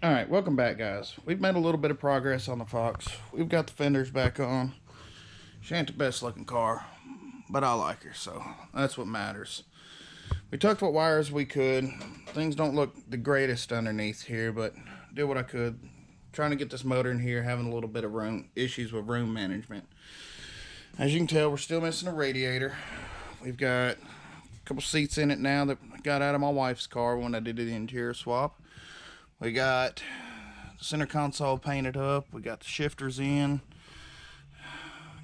Alright, welcome back, guys. We've made a little bit of progress on the Fox. We've got the fenders back on. She ain't the best looking car, but I like her, so that's what matters. We tucked what wires we could. Things don't look the greatest underneath here, but did what I could. Trying to get this motor in here, having a little bit of issues with room management. As you can tell, we're still missing a radiator. We've got a couple seats in it now that I got out of my wife's car when I did the interior swap. We got the center console painted up. We got the shifters in.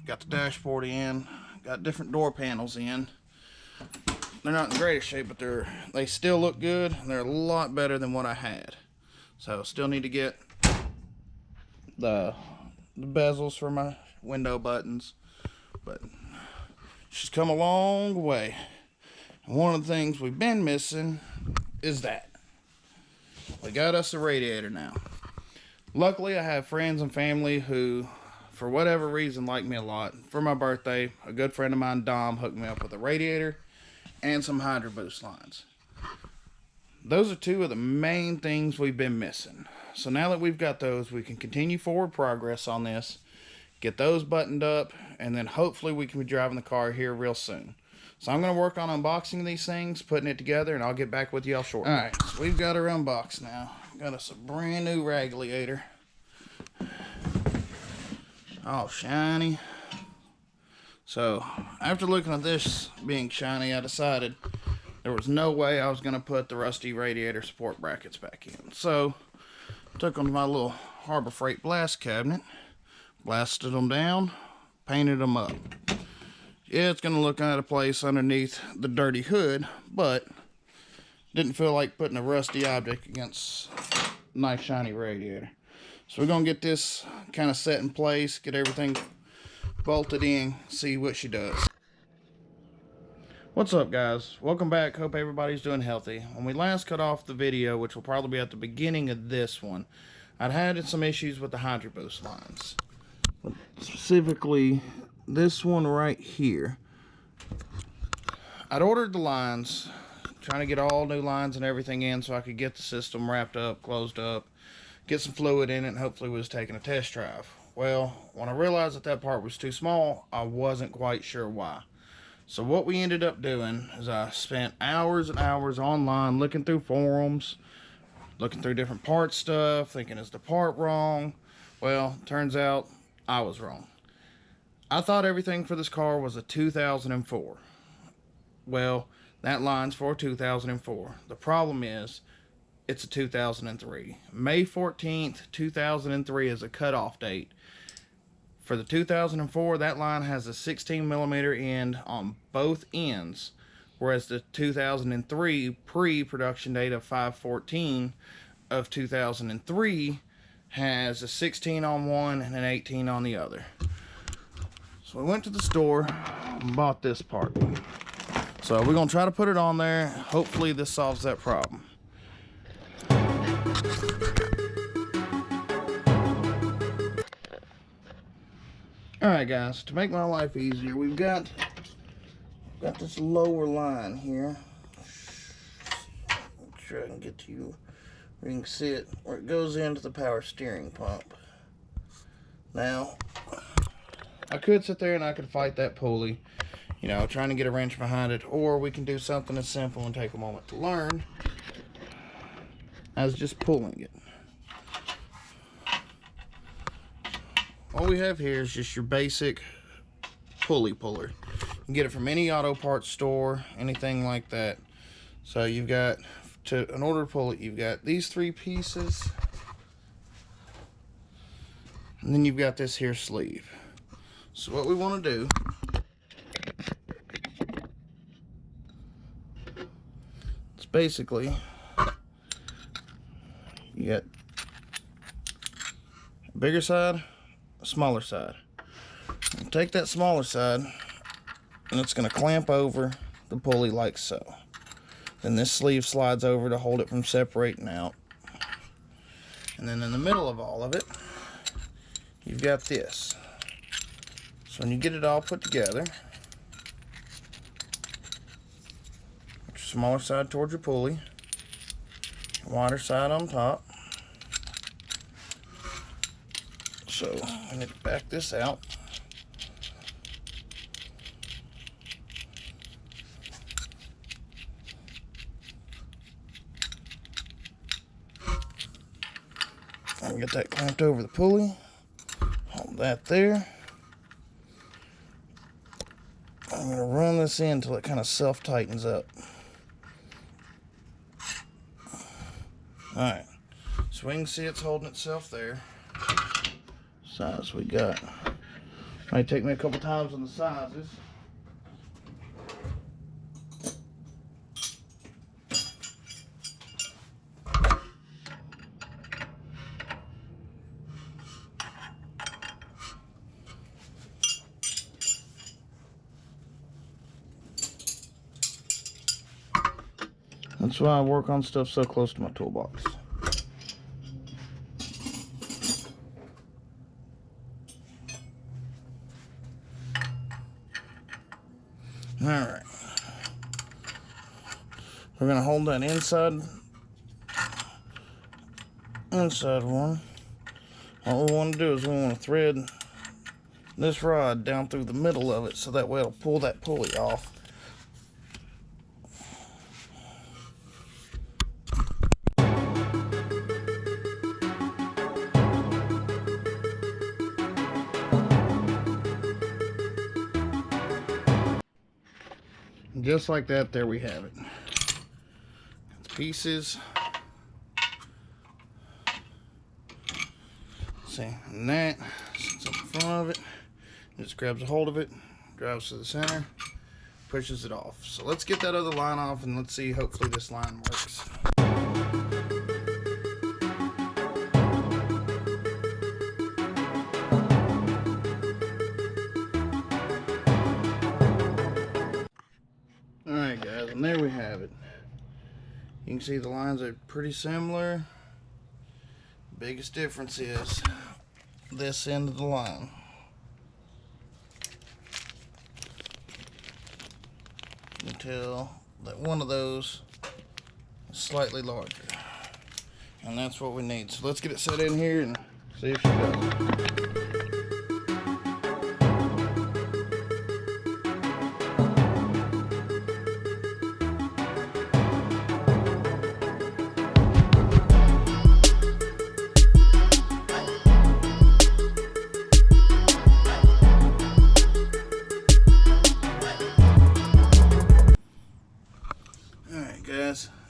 Got the dashboard in. Got different door panels in. They're not in the greatest shape, but they still look good. And they're a lot better than what I had. So still need to get the bezels for my window buttons. But she's come a long way. And one of the things we've been missing is that. We got us a radiator now. Luckily, I have friends and family who, for whatever reason, like me a lot. For my birthday, a good friend of mine, Dom, hooked me up with a radiator and some hydroboost lines. Those are two of the main things we've been missing. So now that we've got those, we can continue forward progress on this, get those buttoned up, and then hopefully we can be driving the car here real soon. So I'm going to work on unboxing these things, putting it together, and I'll get back with y'all shortly. Alright, so we've got her unboxed now. Got us a brand new radiator. All shiny. So, after looking at this being shiny, I decided there was no way I was going to put the rusty radiator support brackets back in. So, took them to my little Harbor Freight blast cabinet, blasted them down, painted them up. Yeah, it's going to look out of place underneath the dirty hood, but didn't feel like putting a rusty object against a nice shiny radiator. So we're going to get this kind of set in place, get everything bolted in, see what she does. What's up, guys? Welcome back. Hope everybody's doing healthy. When we last cut off the video, which will probably be at the beginning of this one, I'd had some issues with the hydroboost lines. But specifically, this one right here. I'd ordered the lines, trying to get all new lines and everything in so I could get the system wrapped up, closed up, get some fluid in it, and hopefully was taking a test drive. Well, when I realized that part was too small, I wasn't quite sure why. So what we ended up doing is I spent hours and hours online looking through forums, looking through different part stuff, thinking, is the part wrong? Well, turns out I was wrong. I thought everything for this car was a 2004. Well, that line's for 2004. The problem is, it's a 2003. May 14th, 2003 is a cutoff date. For the 2004, that line has a 16mm end on both ends, whereas the 2003 pre-production date of 5/14 of 2003 has a 16 on one and an 18 on the other. So we went to the store and bought this part. So we're going to try to put it on there. Hopefully this solves that problem. Alright guys, to make my life easier, we've got this lower line here. Make sure I can get to you where you can see it, where it goes into the power steering pump. Now, I could sit there and I could fight that pulley, you know, trying to get a wrench behind it, or we can do something as simple and take a moment to learn as just pulling it. All we have here is just your basic pulley puller. You can get it from any auto parts store, anything like that. So you've got, in order to pull it, you've got these three pieces, and then you've got this here sleeve. So what we want to do is basically, you got a bigger side, a smaller side. And take that smaller side, and it's going to clamp over the pulley like so. Then this sleeve slides over to hold it from separating out. And then in the middle of all of it, you've got this. So when you get it all put together, put your smaller side towards your pulley, wider side on top. So I need to back this out. I'll get that clamped over the pulley. Hold that there. I'm going to run this in until it kind of self-tightens up. Alright, so we can see it's holding itself there. Size we got. Might take me a couple times on the sizes. That's why I work on stuff so close to my toolbox. Alright. We're going to hold that inside one. All we want to do is we want to thread this rod down through the middle of it so that way it'll pull that pulley off. Just like that, there we have it. Pieces. See, and that sits up in front of it. Just grabs a hold of it, drives to the center, pushes it off. So let's get that other line off and let's see, hopefully this line works. Alright guys, and there we have it. You can see the lines are pretty similar. Biggest difference is this end of the line. You can tell that one of those is slightly larger. And that's what we need. So let's get it set in here and see if she does.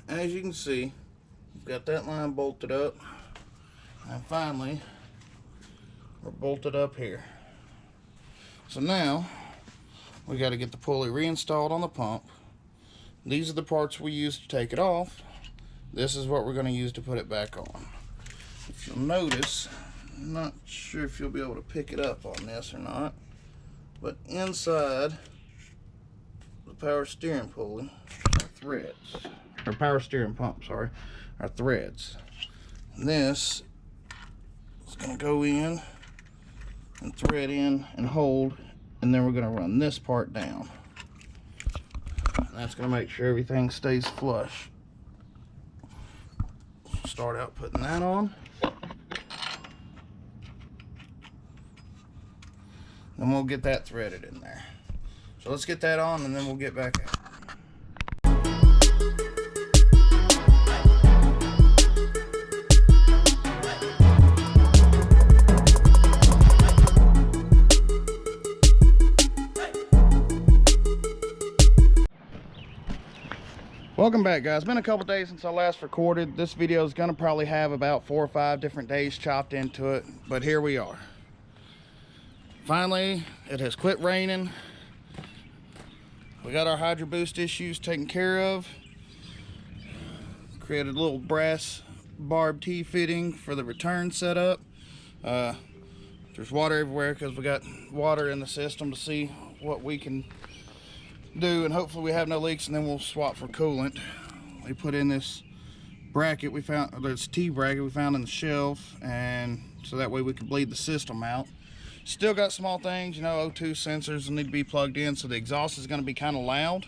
As you can see, we've got that line bolted up, and finally we're bolted up here. So now we got to get the pulley reinstalled on the pump. These are the parts we use to take it off. This is what we're going to use to put it back on. If you'll notice, I'm not sure if you'll be able to pick it up on this or not, but inside the power steering pulley are threads. Or power steering pump, sorry, are threads. And this is going to go in and thread in and hold, and then we're going to run this part down. And that's going to make sure everything stays flush. Start out putting that on. Then we'll get that threaded in there. So let's get that on and then we'll get back out. Welcome back guys. It's been a couple days since I last recorded. This video is going to probably have about 4 or 5 different days chopped into it, but here we are. Finally, it has quit raining. We got our hydroboost issues taken care of. Created a little brass barb T fitting for the return setup. There's water everywhere because we got water in the system to see what we can do, and hopefully we have no leaks, and then we'll swap for coolant. We put in this bracket we found, this T bracket we found in the shelf, and so that way we can bleed the system out. Still got small things, you know, O2 sensors will need to be plugged in, so the exhaust is going to be kind of loud,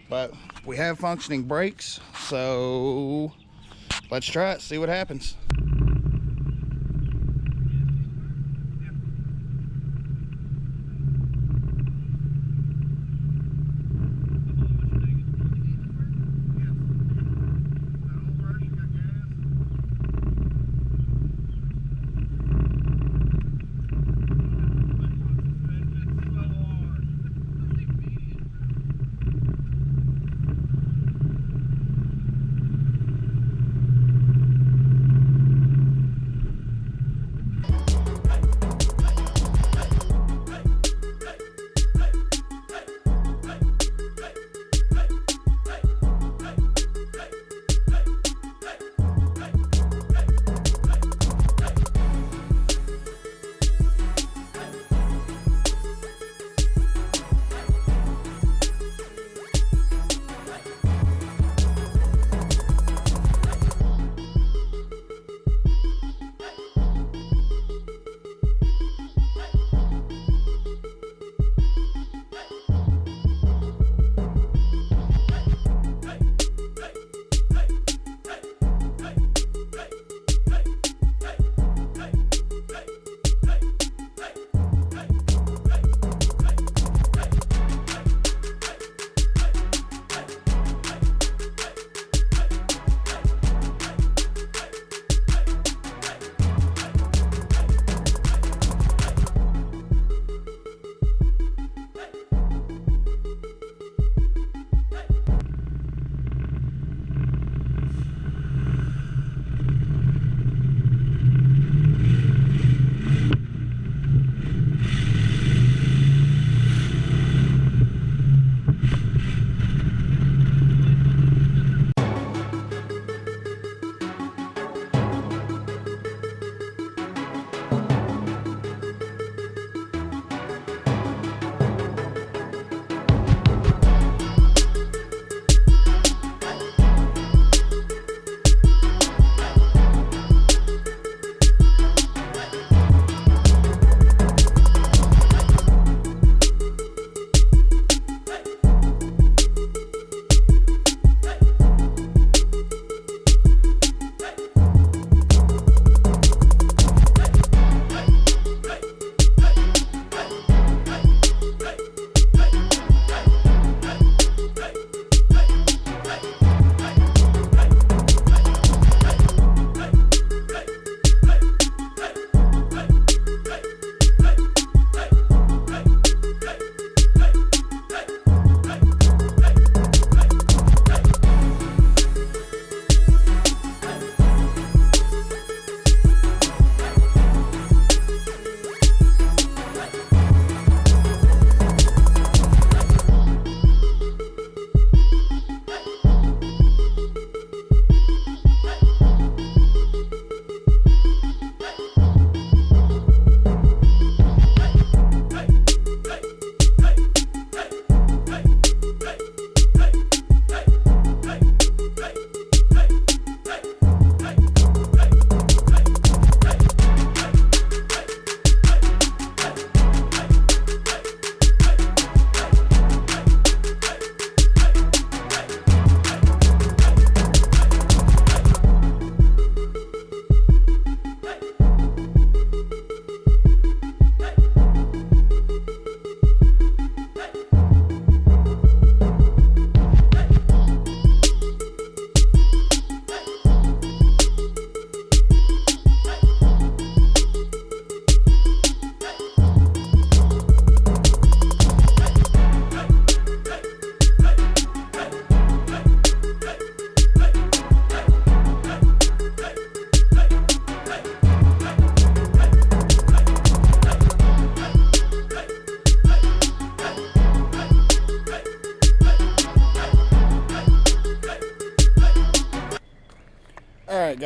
but we have functioning brakes, so let's try it, see what happens.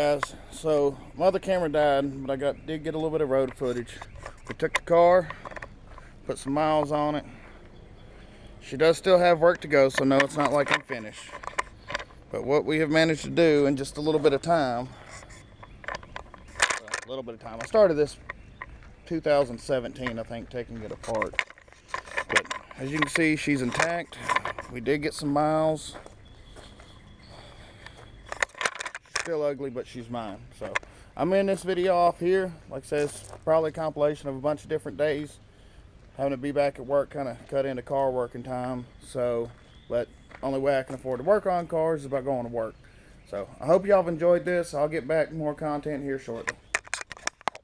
guys. So my other camera died, but I did get a little bit of road footage. We took the car, put some miles on it. She does still have work to go, so no, it's not like I'm finished. But what we have managed to do in just a little bit of time, I started this 2017, I think, taking it apart. But as you can see, she's intact. We did get some miles. She's still ugly, but she's mine. So I'm in this video off here. Like I said, it's probably a compilation of a bunch of different days. Having to be back at work kind of cut into car working time. So, but only way I can afford to work on cars is by going to work. So I hope y'all have enjoyed this. I'll get back more content here shortly.